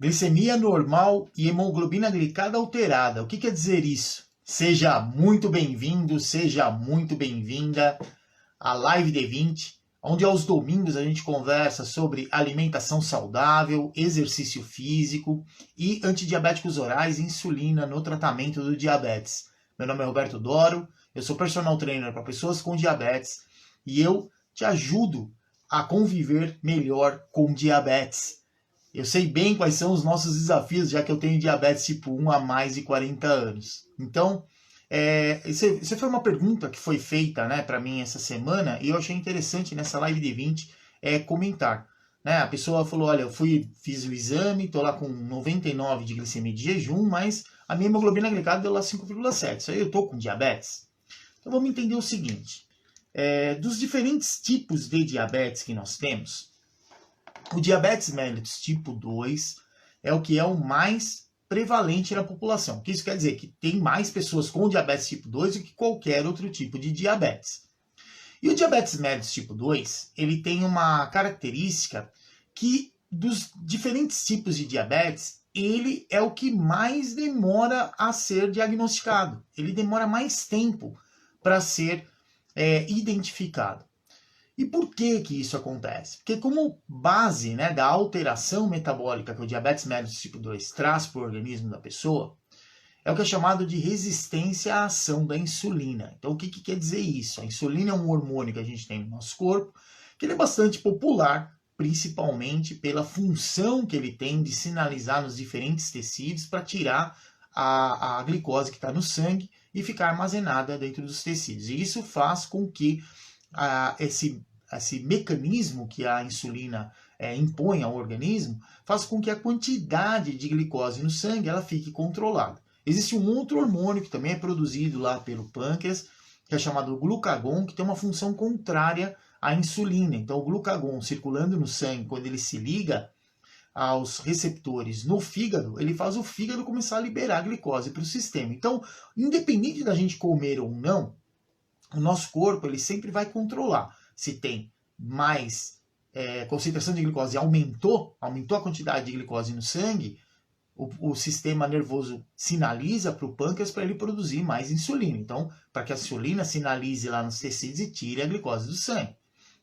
Glicemia normal e hemoglobina glicada alterada. O que quer dizer isso? Seja muito bem-vindo, seja muito bem-vinda à Live D20, onde aos domingos a gente conversa sobre alimentação saudável, exercício físico e antidiabéticos orais e insulina no tratamento do diabetes. Meu nome é Roberto Doro, eu sou personal trainer para pessoas com diabetes e eu te ajudo a conviver melhor com diabetes. Eu sei bem quais são os nossos desafios, já que eu tenho diabetes tipo 1 há mais de 40 anos. Então, essa foi uma pergunta que foi feita, né, para mim essa semana, e eu achei interessante nessa live de 20 comentar. Né? A pessoa falou, olha, fiz o exame, estou lá com 99 de glicemia de jejum, mas a minha hemoglobina glicada deu lá 5,7. Isso aí eu estou com diabetes? Então vamos entender o seguinte. Dos diferentes tipos de diabetes que nós temos, o diabetes mellitus tipo 2 é o que é o mais prevalente na população. O que isso quer dizer? Que tem mais pessoas com diabetes tipo 2 do que qualquer outro tipo de diabetes. E o diabetes mellitus tipo 2, ele tem uma característica que dos diferentes tipos de diabetes, ele é o que mais demora a ser diagnosticado. Ele demora mais tempo para ser identificado. E por que que isso acontece? Porque como base, né, da alteração metabólica que o diabetes mellitus tipo 2 traz para o organismo da pessoa, é o que é chamado de resistência à ação da insulina. Então o que quer dizer isso? A insulina é um hormônio que a gente tem no nosso corpo, que ele é bastante popular, principalmente pela função que ele tem de sinalizar nos diferentes tecidos para tirar a glicose que está no sangue e ficar armazenada dentro dos tecidos. E isso faz com que esse mecanismo que a insulina impõe ao organismo faz com que a quantidade de glicose no sangue ela fique controlada. Existe um outro hormônio que também é produzido lá pelo pâncreas, que é chamado glucagon, que tem uma função contrária à insulina. Então, o glucagon circulando no sangue, quando ele se liga aos receptores no fígado, ele faz o fígado começar a liberar glicose para o sistema. Então, independente da gente comer ou não, o nosso corpo ele sempre vai controlar. Se tem mais concentração de glicose, aumentou a quantidade de glicose no sangue, o sistema nervoso sinaliza para o pâncreas para ele produzir mais insulina. Então, para que a insulina sinalize lá nos tecidos e tire a glicose do sangue.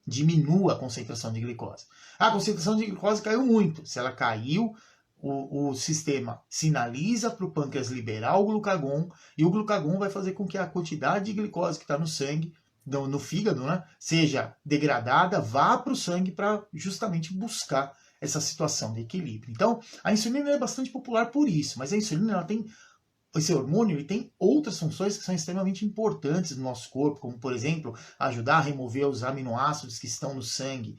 Diminua a concentração de glicose. A concentração de glicose caiu muito. Se ela caiu, o sistema sinaliza para o pâncreas liberar o glucagon, e o glucagon vai fazer com que a quantidade de glicose que está no sangue, no fígado, né, seja degradada, vá para o sangue para justamente buscar essa situação de equilíbrio. Então, a insulina é bastante popular por isso, mas a insulina ela tem, esse hormônio ele tem outras funções que são extremamente importantes no nosso corpo, como, por exemplo, ajudar a remover os aminoácidos que estão no sangue,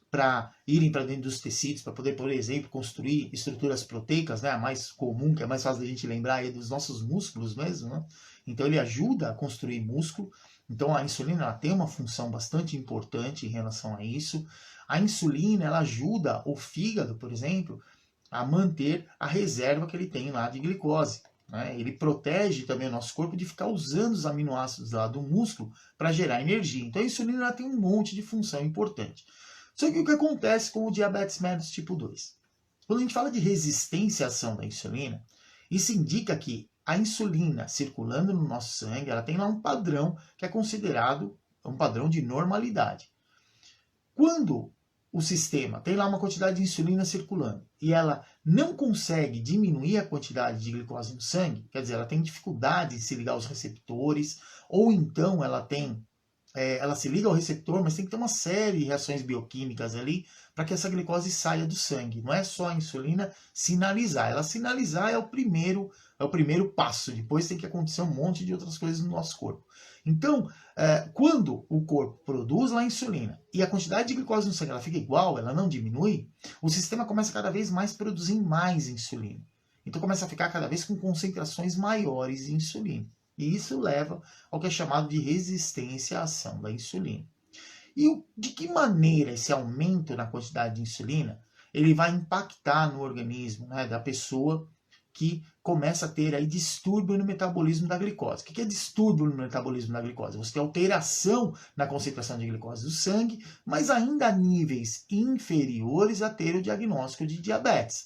para irem para dentro dos tecidos, para poder, por exemplo, construir estruturas proteicas, né? A mais comum, que é mais fácil da gente lembrar aí dos nossos músculos mesmo, né? Então ele ajuda a construir músculo. Então a insulina ela tem uma função bastante importante em relação a isso. A insulina ela ajuda o fígado, por exemplo, a manter a reserva que ele tem lá de glicose. Né? Ele protege também o nosso corpo de ficar usando os aminoácidos lá do músculo para gerar energia. Então a insulina ela tem um monte de função importante. Só que o que acontece com o diabetes mellitus tipo 2? Quando a gente fala de resistência à ação da insulina, isso indica que a insulina circulando no nosso sangue, ela tem lá um padrão que é considerado um padrão de normalidade. Quando o sistema tem lá uma quantidade de insulina circulando e ela não consegue diminuir a quantidade de glicose no sangue, quer dizer, ela tem dificuldade em se ligar aos receptores, ou então ela se liga ao receptor, mas tem que ter uma série de reações bioquímicas ali para que essa glicose saia do sangue. Não é só a insulina sinalizar. Ela sinalizar é o primeiro passo. Depois tem que acontecer um monte de outras coisas no nosso corpo. Então, quando o corpo produz a insulina e a quantidade de glicose no sangue ela fica igual, ela não diminui, o sistema começa cada vez mais a produzir mais insulina. Então começa a ficar cada vez com concentrações maiores de insulina. E isso leva ao que é chamado de resistência à ação da insulina. E de que maneira esse aumento na quantidade de insulina ele vai impactar no organismo, né, da pessoa que começa a ter aí distúrbio no metabolismo da glicose. O que é distúrbio no metabolismo da glicose? Você tem alteração na concentração de glicose do sangue, mas ainda a níveis inferiores a ter o diagnóstico de diabetes.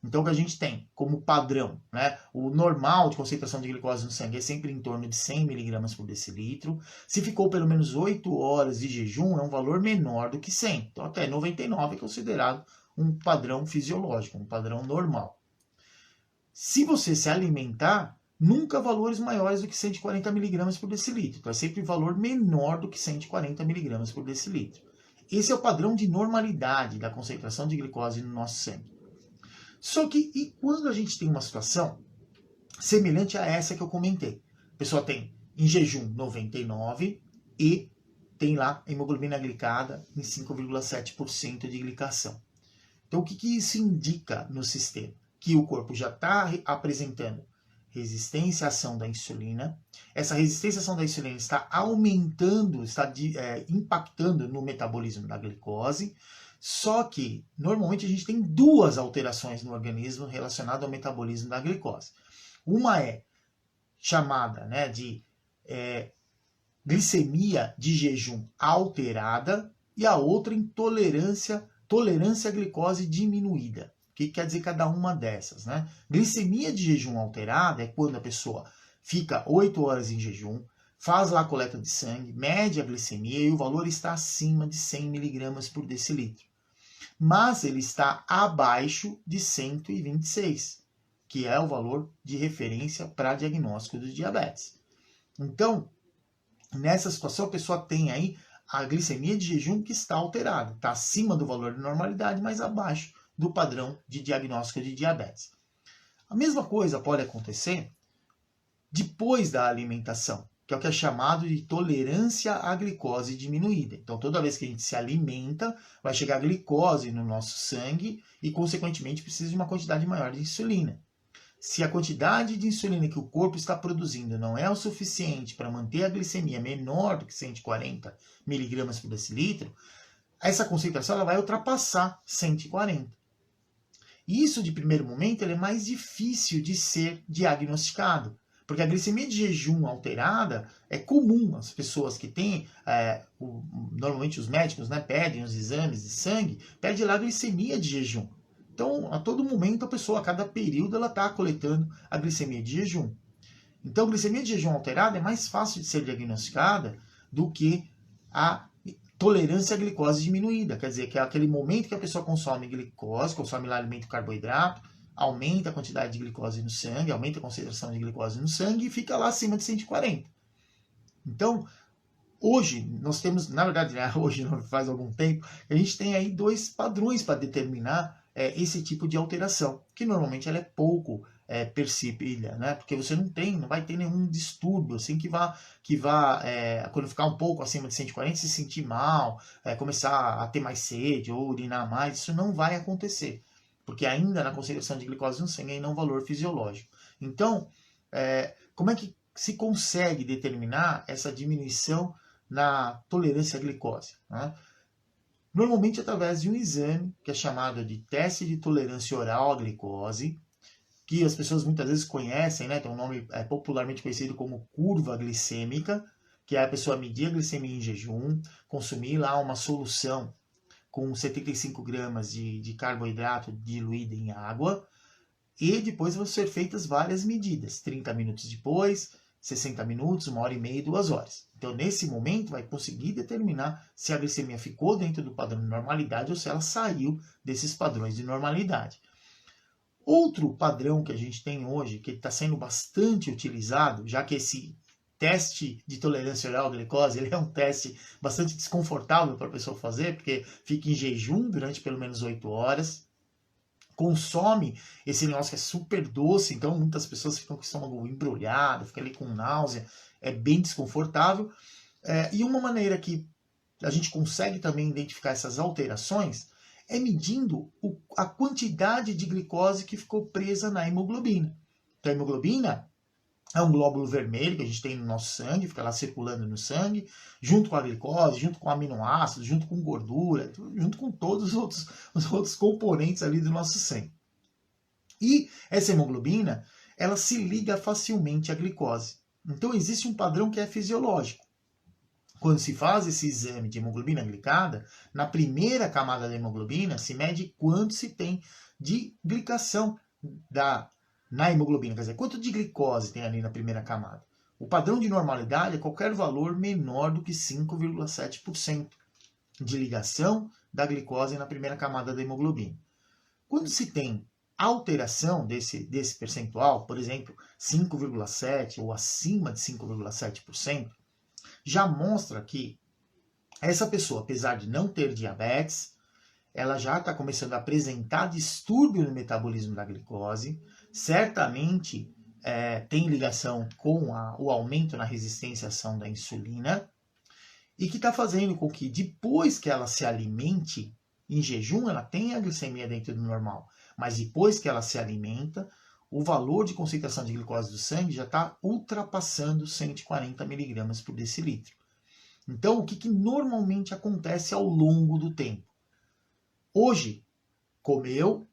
Então, o que a gente tem como padrão, né? O normal de concentração de glicose no sangue é sempre em torno de 100 mg por decilitro. Se ficou pelo menos 8 horas de jejum, é um valor menor do que 100. Então, até 99 é considerado um padrão fisiológico, um padrão normal. Se você se alimentar, nunca valores maiores do que 140 mg por decilitro. Então, é sempre valor menor do que 140 mg por decilitro. Esse é o padrão de normalidade da concentração de glicose no nosso sangue. Só que, e quando a gente tem uma situação semelhante a essa que eu comentei? A pessoa tem em jejum 99 e tem lá hemoglobina glicada em 5,7% de glicação. Então, o que isso indica no sistema? Que o corpo já está apresentando resistência à ação da insulina. Essa resistência à ação da insulina está aumentando, está impactando no metabolismo da glicose. Só que, normalmente, a gente tem duas alterações no organismo relacionadas ao metabolismo da glicose. Uma é chamada, né, de glicemia de jejum alterada e a outra tolerância à glicose diminuída. O que quer dizer cada uma dessas, né? Glicemia de jejum alterada é quando a pessoa fica 8 horas em jejum, faz lá a coleta de sangue, mede a glicemia e o valor está acima de 100 mg por decilitro. Mas ele está abaixo de 126, que é o valor de referência para diagnóstico do diabetes. Então, nessa situação, a pessoa tem aí a glicemia de jejum que está alterada, está acima do valor de normalidade, mas abaixo do padrão de diagnóstico de diabetes. A mesma coisa pode acontecer depois da alimentação, que é o que é chamado de tolerância à glicose diminuída. Então, toda vez que a gente se alimenta, vai chegar glicose no nosso sangue e, consequentemente, precisa de uma quantidade maior de insulina. Se a quantidade de insulina que o corpo está produzindo não é o suficiente para manter a glicemia menor do que 140 mg por decilitro, essa concentração ela vai ultrapassar 140. Isso, de primeiro momento, é mais difícil de ser diagnosticado. Porque a glicemia de jejum alterada é comum. As pessoas que têm, normalmente os médicos, né, pedem os exames de sangue, pedem lá a glicemia de jejum. Então, a todo momento, a pessoa, a cada período, ela está coletando a glicemia de jejum. Então, a glicemia de jejum alterada é mais fácil de ser diagnosticada do que a tolerância à glicose diminuída. Quer dizer, que é aquele momento que a pessoa consome glicose, consome lá alimento e carboidrato, aumenta a quantidade de glicose no sangue, aumenta a concentração de glicose no sangue e fica lá acima de 140. Então, hoje, nós temos, na verdade, né, hoje não faz algum tempo, a gente tem aí dois padrões para determinar esse tipo de alteração, que normalmente ela é pouco percebida, né? Porque você não vai ter nenhum distúrbio assim que vá quando ficar um pouco acima de 140 se sentir mal, começar a ter mais sede ou urinar mais, isso não vai acontecer, porque ainda na concentração de glicose no sangue ainda é um valor fisiológico. Então, como é que se consegue determinar essa diminuição na tolerância à glicose, né? Normalmente através de um exame que é chamado de teste de tolerância oral à glicose, que as pessoas muitas vezes conhecem, né? Tem um nome popularmente conhecido como curva glicêmica, que é a pessoa medir a glicemia em jejum, consumir lá uma solução com 75 gramas de carboidrato diluído em água, e depois vão ser feitas várias medidas, 30 minutos depois, 60 minutos, 1h30, 2 horas. Então, nesse momento, vai conseguir determinar se a glicemia ficou dentro do padrão de normalidade ou se ela saiu desses padrões de normalidade. Outro padrão que a gente tem hoje, que está sendo bastante utilizado, já que esse teste de tolerância oral à glicose ele é um teste bastante desconfortável para a pessoa fazer, porque fica em jejum durante pelo menos 8 horas, consome esse negócio que é super doce, então muitas pessoas ficam com o estômago embrulhado, ficam ali com náusea, é bem desconfortável. E uma maneira que a gente consegue também identificar essas alterações é medindo a quantidade de glicose que ficou presa na hemoglobina. Então, a hemoglobina é um glóbulo vermelho que a gente tem no nosso sangue, fica lá circulando no sangue, junto com a glicose, junto com aminoácidos, junto com gordura, junto com todos os outros componentes ali do nosso sangue. E essa hemoglobina, ela se liga facilmente à glicose. Então existe um padrão que é fisiológico. quando se faz esse exame de hemoglobina glicada, na primeira camada da hemoglobina se mede quanto se tem de glicação na hemoglobina, quer dizer, quanto de glicose tem ali na primeira camada. O padrão de normalidade é qualquer valor menor do que 5,7% de ligação da glicose na primeira camada da hemoglobina. Quando se tem alteração desse percentual, por exemplo, 5,7% ou acima de 5,7%, já mostra que essa pessoa, apesar de não ter diabetes, ela já está começando a apresentar distúrbio no metabolismo da glicose, certamente tem ligação com o aumento na resistência à ação da insulina, e que está fazendo com que depois que ela se alimente, em jejum ela tenha a glicemia dentro do normal, mas depois que ela se alimenta, o valor de concentração de glicose do sangue já está ultrapassando 140 mg por decilitro. Então, o que normalmente acontece ao longo do tempo? Hoje, comeu,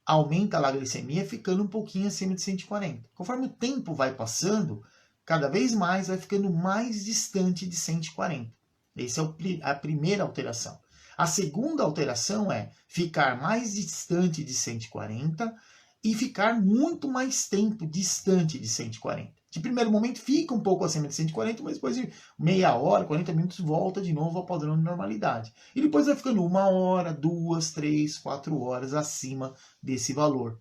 aumenta a glicemia ficando um pouquinho acima de 140. Conforme o tempo vai passando, cada vez mais vai ficando mais distante de 140. Essa é a primeira alteração. A segunda alteração é ficar mais distante de 140 e ficar muito mais tempo distante de 140. De primeiro momento fica um pouco acima de 140, mas depois de meia hora, 40 minutos, volta de novo ao padrão de normalidade. E depois vai ficando 1 hora, 2, 3, 4 horas acima desse valor.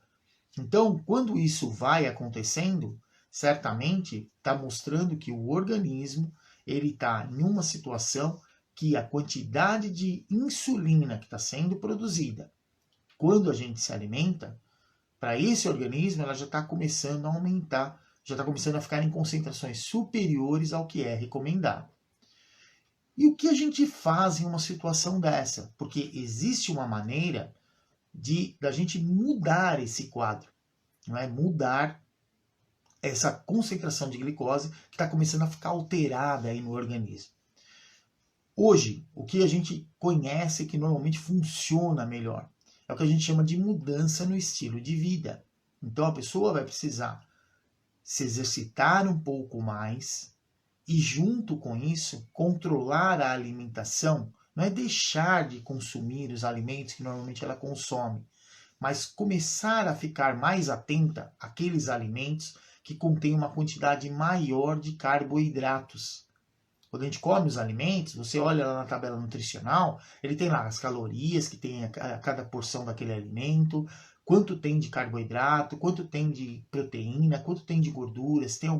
Então, quando isso vai acontecendo, certamente está mostrando que o organismo ele está em uma situação que a quantidade de insulina que está sendo produzida quando a gente se alimenta, para esse organismo ela já está começando a aumentar, já está começando a ficar em concentrações superiores ao que é recomendado. E o que a gente faz em uma situação dessa? Porque existe uma maneira da gente mudar esse quadro, não é? Mudar essa concentração de glicose que está começando a ficar alterada aí no organismo. Hoje, o que a gente conhece que normalmente funciona melhor é o que a gente chama de mudança no estilo de vida. Então a pessoa vai precisar se exercitar um pouco mais e, junto com isso, controlar a alimentação. Não é deixar de consumir os alimentos que normalmente ela consome, mas começar a ficar mais atenta àqueles alimentos que contêm uma quantidade maior de carboidratos. Quando a gente come os alimentos, você olha lá na tabela nutricional, ele tem lá as calorias que tem a cada porção daquele alimento, quanto tem de carboidrato, quanto tem de proteína, quanto tem de gordura, se tem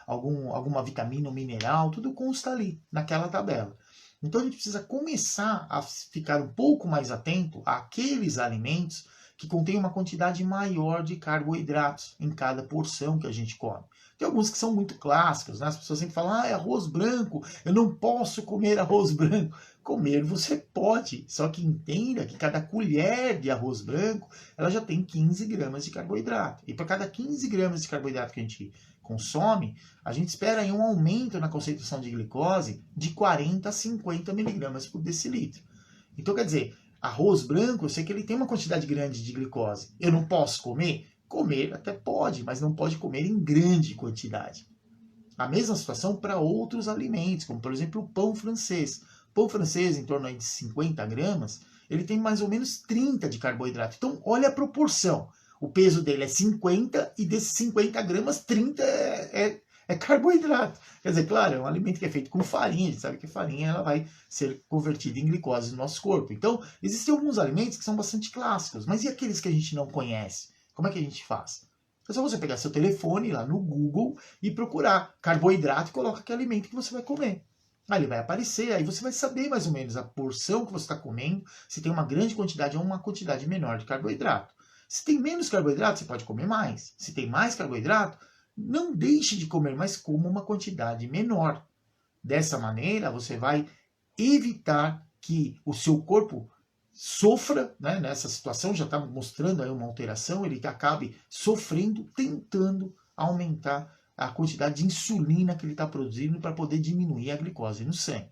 alguma vitamina ou mineral, tudo consta ali naquela tabela. Então a gente precisa começar a ficar um pouco mais atento àqueles alimentos que contêm uma quantidade maior de carboidratos em cada porção que a gente come. Tem alguns que são muito clássicos, né? As pessoas sempre falam, é arroz branco, eu não posso comer arroz branco. Comer você pode, só que entenda que cada colher de arroz branco, ela já tem 15 gramas de carboidrato. E para cada 15 gramas de carboidrato que a gente consome, a gente espera aí um aumento na concentração de glicose de 40 a 50 miligramas por decilitro. Então, quer dizer, arroz branco, eu sei que ele tem uma quantidade grande de glicose. Eu não posso comer? Comer até pode, mas não pode comer em grande quantidade. A mesma situação para outros alimentos, como por exemplo o pão francês. O pão francês, em torno de 50 gramas, ele tem mais ou menos 30 de carboidrato. Então, olha a proporção. O peso dele é 50 e desses 50 gramas, 30 é carboidrato. Quer dizer, claro, é um alimento que é feito com farinha. A gente sabe que a farinha ela vai ser convertida em glicose no nosso corpo. Então, existem alguns alimentos que são bastante clássicos. Mas e aqueles que a gente não conhece? Como é que a gente faz? É só você pegar seu telefone lá no Google e procurar carboidrato e coloca que alimento que você vai comer. Aí ele vai aparecer, aí você vai saber mais ou menos a porção que você está comendo, se tem uma grande quantidade ou uma quantidade menor de carboidrato. Se tem menos carboidrato, você pode comer mais. Se tem mais carboidrato, não deixe de comer, mas coma uma quantidade menor. Dessa maneira, você vai evitar que o seu corpo sofra, né, nessa situação, já está mostrando aí uma alteração, ele acabe sofrendo, tentando aumentar a quantidade de insulina que ele está produzindo para poder diminuir a glicose no sangue.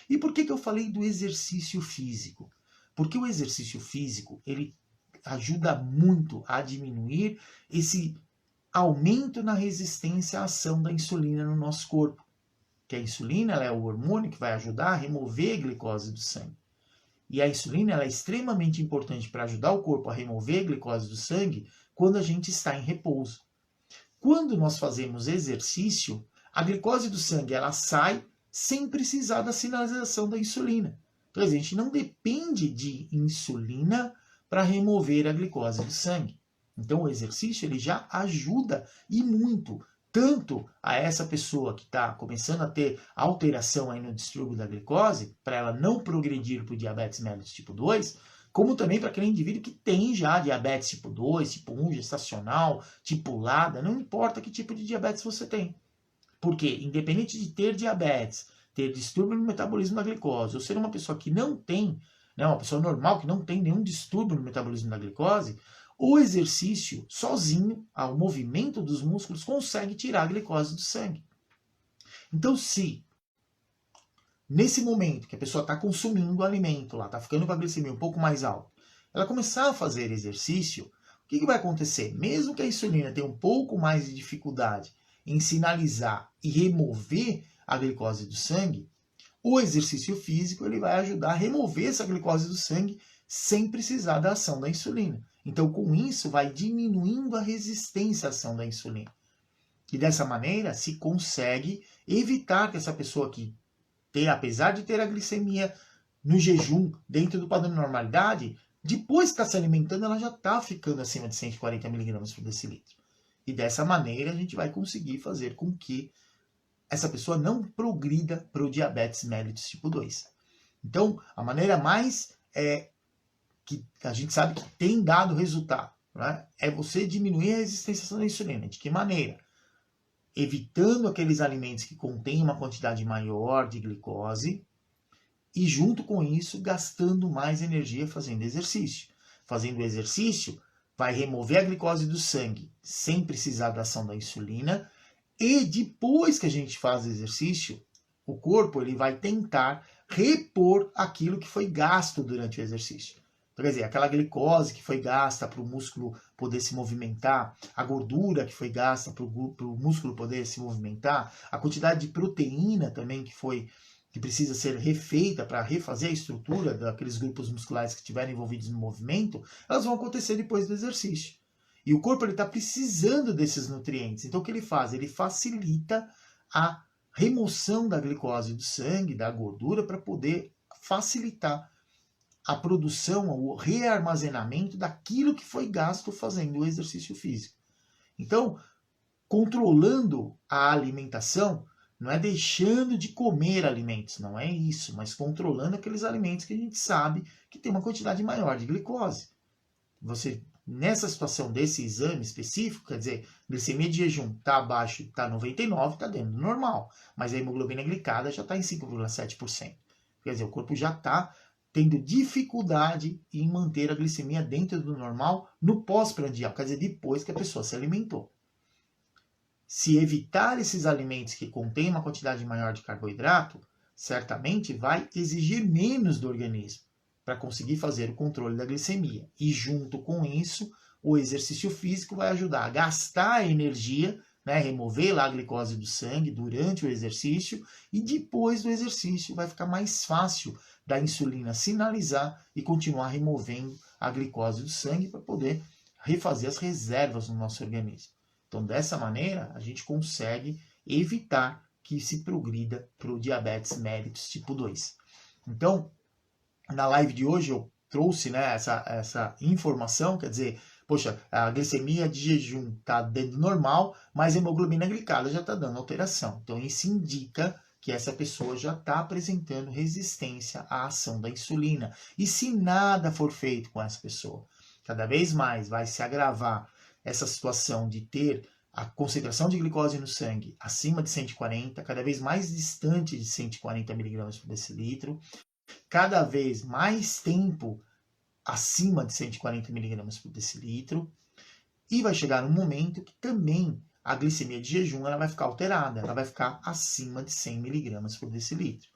E por que eu falei do exercício físico? Porque o exercício físico, ele ajuda muito a diminuir esse aumento na resistência à ação da insulina no nosso corpo. que a insulina ela é o hormônio que vai ajudar a remover a glicose do sangue. E a insulina ela é extremamente importante para ajudar o corpo a remover a glicose do sangue quando a gente está em repouso. Quando nós fazemos exercício, a glicose do sangue ela sai sem precisar da sinalização da insulina. Então, a gente não depende de insulina para remover a glicose do sangue. Então, o exercício ele já ajuda e muito, tanto a essa pessoa que está começando a ter alteração aí no distúrbio da glicose, para ela não progredir para o diabetes mellitus tipo 2, como também para aquele indivíduo que tem já diabetes tipo 2, tipo 1, gestacional, tipo LADA, não importa que tipo de diabetes você tem. Porque, independente de ter diabetes, ter distúrbio no metabolismo da glicose, ou ser uma pessoa que não tem, né, uma pessoa normal que não tem nenhum distúrbio no metabolismo da glicose, o exercício sozinho, o movimento dos músculos, consegue tirar a glicose do sangue. Então, se nesse momento que a pessoa está consumindo o alimento lá, está ficando com a glicemia um pouco mais alta, ela começar a fazer exercício, o que vai acontecer? Mesmo que a insulina tenha um pouco mais de dificuldade em sinalizar e remover a glicose do sangue, o exercício físico ele vai ajudar a remover essa glicose do sangue sem precisar da ação da insulina. Então, com isso, vai diminuindo a resistência à ação da insulina. E dessa maneira, se consegue evitar que essa pessoa que tem, apesar de ter a glicemia no jejum, dentro do padrão de normalidade, depois que está se alimentando, ela já está ficando acima de 140 mg por decilitro. E dessa maneira, a gente vai conseguir fazer com que essa pessoa não progrida para o diabetes mellitus tipo 2. Então, a maneira mais que a gente sabe que tem dado resultado, né, é você diminuir a resistência à insulina. De que maneira? Evitando aqueles alimentos que contêm uma quantidade maior de glicose e, junto com isso, gastando mais energia fazendo exercício. Fazendo exercício, vai remover a glicose do sangue sem precisar da ação da insulina. E depois que a gente faz exercício, o corpo ele vai tentar repor aquilo que foi gasto durante o exercício. Então, quer dizer, aquela glicose que foi gasta para o músculo poder se movimentar, a gordura que foi gasta para o músculo poder se movimentar, a quantidade de proteína também que precisa ser refeita para refazer a estrutura daqueles grupos musculares que estiverem envolvidos no movimento, elas vão acontecer depois do exercício. E o corpo está precisando desses nutrientes. Então, o que ele faz? Ele facilita a remoção da glicose do sangue, da gordura, para poder facilitar a produção, o rearmazenamento daquilo que foi gasto fazendo o exercício físico. Então, controlando a alimentação, não é deixando de comer alimentos, não é isso, mas controlando aqueles alimentos que a gente sabe que tem uma quantidade maior de glicose. Você, nessa situação desse exame específico, quer dizer, glicemia de jejum está abaixo, está 99, está dentro do normal, mas a hemoglobina glicada já está em 5,7%. Quer dizer, o corpo já está tendo dificuldade em manter a glicemia dentro do normal no pós-prandial, quer dizer, depois que a pessoa se alimentou. Se evitar esses alimentos que contêm uma quantidade maior de carboidrato, certamente vai exigir menos do organismo para conseguir fazer o controle da glicemia. E junto com isso, o exercício físico vai ajudar a gastar a energia, né, remover lá a glicose do sangue durante o exercício, e depois do exercício vai ficar mais fácil da insulina sinalizar e continuar removendo a glicose do sangue para poder refazer as reservas no nosso organismo. Então, dessa maneira, a gente consegue evitar que se progrida para o diabetes mellitus tipo 2. Então, na live de hoje eu trouxe, né, essa informação, quer dizer, poxa, a glicemia de jejum está dentro do normal, mas a hemoglobina glicada já está dando alteração. Então, isso indica que essa pessoa já está apresentando resistência à ação da insulina. E se nada for feito com essa pessoa, cada vez mais vai se agravar essa situação de ter a concentração de glicose no sangue acima de 140, cada vez mais distante de 140 mg por decilitro, cada vez mais tempo acima de 140 mg por decilitro, e vai chegar um momento que também a glicemia de jejum ela vai ficar alterada, ela vai ficar acima de 100 mg por decilitro.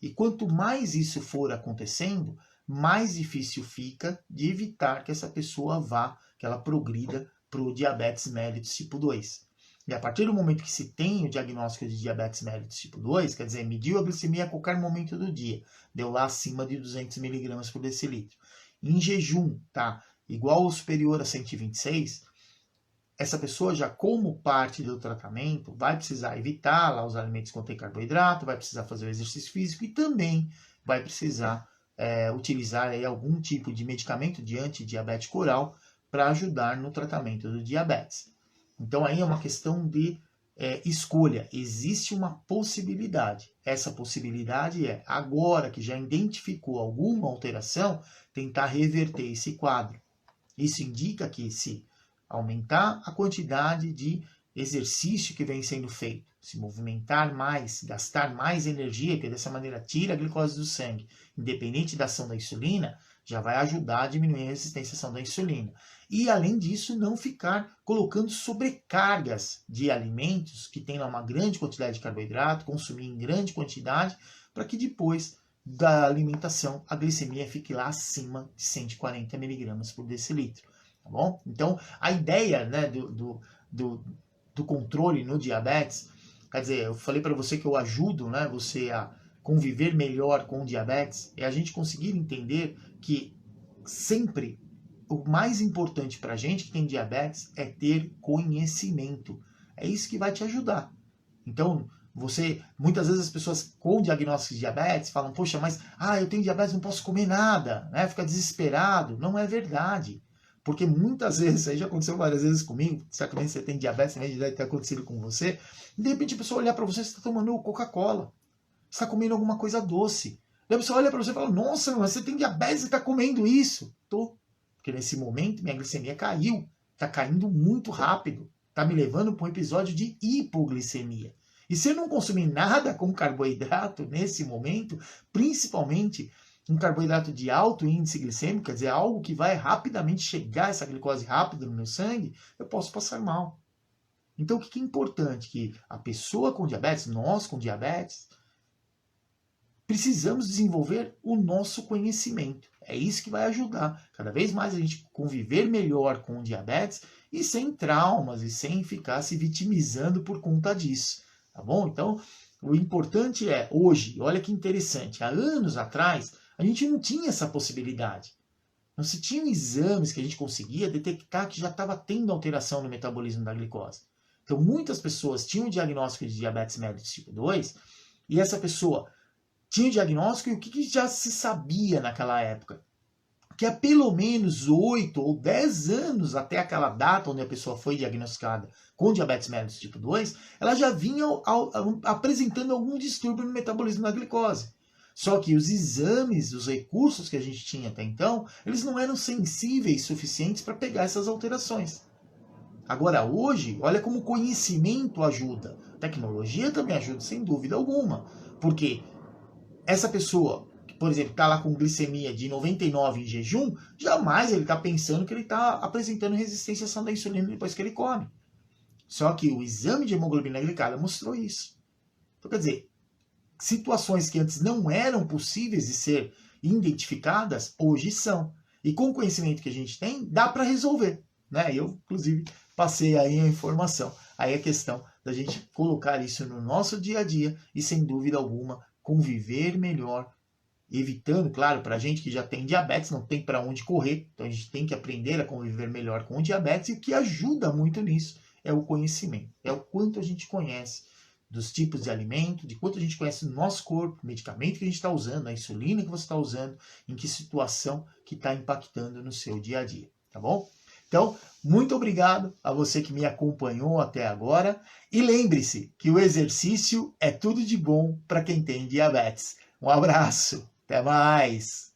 E quanto mais isso for acontecendo, mais difícil fica de evitar que essa pessoa vá, que ela progrida para o diabetes mellitus tipo 2. E a partir do momento que se tem o diagnóstico de diabetes mellitus tipo 2, quer dizer, mediu a glicemia a qualquer momento do dia, deu lá acima de 200 mg por decilitro. Em jejum, tá? Igual ou superior a 126, essa pessoa já como parte do tratamento vai precisar evitar lá os alimentos que contêm carboidrato, vai precisar fazer o exercício físico e também vai precisar utilizar aí algum tipo de medicamento de antidiabético oral para ajudar no tratamento do diabetes. Então aí é uma questão de escolha. Existe uma possibilidade. Essa possibilidade é, agora que já identificou alguma alteração, tentar reverter esse quadro. Isso indica que se aumentar a quantidade de exercício que vem sendo feito, se movimentar mais, gastar mais energia, que dessa maneira tira a glicose do sangue, independente da ação da insulina, já vai ajudar a diminuir a resistência à ação da insulina. E, além disso, não ficar colocando sobrecargas de alimentos que têm lá uma grande quantidade de carboidrato, consumir em grande quantidade, para que depois da alimentação a glicemia fique lá acima de 140 mg por decilitro. Tá bom? Então, a ideia, né, do controle no diabetes, quer dizer, eu falei para você que eu ajudo, né, você a conviver melhor com o diabetes, é a gente conseguir entender que sempre o mais importante para a gente que tem diabetes é ter conhecimento. É isso que vai te ajudar. Então, muitas vezes as pessoas com diagnóstico de diabetes falam, poxa, mas eu tenho diabetes, não posso comer nada, né? Fica desesperado. Não é verdade. Porque muitas vezes, isso aí já aconteceu várias vezes comigo, certamente você tem diabetes, também deve ter acontecido com você, e de repente a pessoa olhar para você, você está tomando Coca-Cola, você está comendo alguma coisa doce. E a pessoa olha para você e fala, nossa, mas você tem diabetes e está comendo isso? Tô. Porque nesse momento minha glicemia caiu, está caindo muito rápido, está me levando para um episódio de hipoglicemia. E se eu não consumir nada com carboidrato nesse momento, principalmente um carboidrato de alto índice glicêmico, quer dizer, algo que vai rapidamente chegar essa glicose rápido no meu sangue, eu posso passar mal. Então, o que é importante? Que a pessoa com diabetes, nós com diabetes, precisamos desenvolver o nosso conhecimento. É isso que vai ajudar cada vez mais a gente conviver melhor com o diabetes e sem traumas e sem ficar se vitimizando por conta disso. Tá bom? Então, o importante é, hoje, olha que interessante, há anos atrás, a gente não tinha essa possibilidade. Não se tinham exames que a gente conseguia detectar que já estava tendo alteração no metabolismo da glicose. Então, muitas pessoas tinham o diagnóstico de diabetes mellitus tipo 2 e essa pessoa tinha o diagnóstico e o que já se sabia naquela época? Que há pelo menos 8 ou 10 anos até aquela data onde a pessoa foi diagnosticada com diabetes mellitus tipo 2, ela já vinha apresentando algum distúrbio no metabolismo da glicose. Só que os exames, os recursos que a gente tinha até então, eles não eram sensíveis suficientes para pegar essas alterações. Agora, hoje, olha como o conhecimento ajuda. A tecnologia também ajuda, sem dúvida alguma. Porque essa pessoa, que, por exemplo, está lá com glicemia de 99 em jejum, jamais ele está pensando que ele está apresentando resistência à ação da insulina depois que ele come. Só que o exame de hemoglobina glicada mostrou isso. Então, quer dizer, situações que antes não eram possíveis de ser identificadas, hoje são. E com o conhecimento que a gente tem, dá para resolver. Né? Eu, inclusive, passei aí a informação. Aí a questão da gente colocar isso no nosso dia a dia e, sem dúvida alguma, conviver melhor, evitando, claro, para a gente que já tem diabetes, não tem para onde correr, então a gente tem que aprender a conviver melhor com o diabetes e o que ajuda muito nisso é o conhecimento, é o quanto a gente conhece dos tipos de alimento, de quanto a gente conhece do nosso corpo, o medicamento que a gente está usando, a insulina que você está usando, em que situação que está impactando no seu dia a dia, tá bom? Então, muito obrigado a você que me acompanhou até agora e lembre-se que o exercício é tudo de bom para quem tem diabetes. Um abraço, até mais!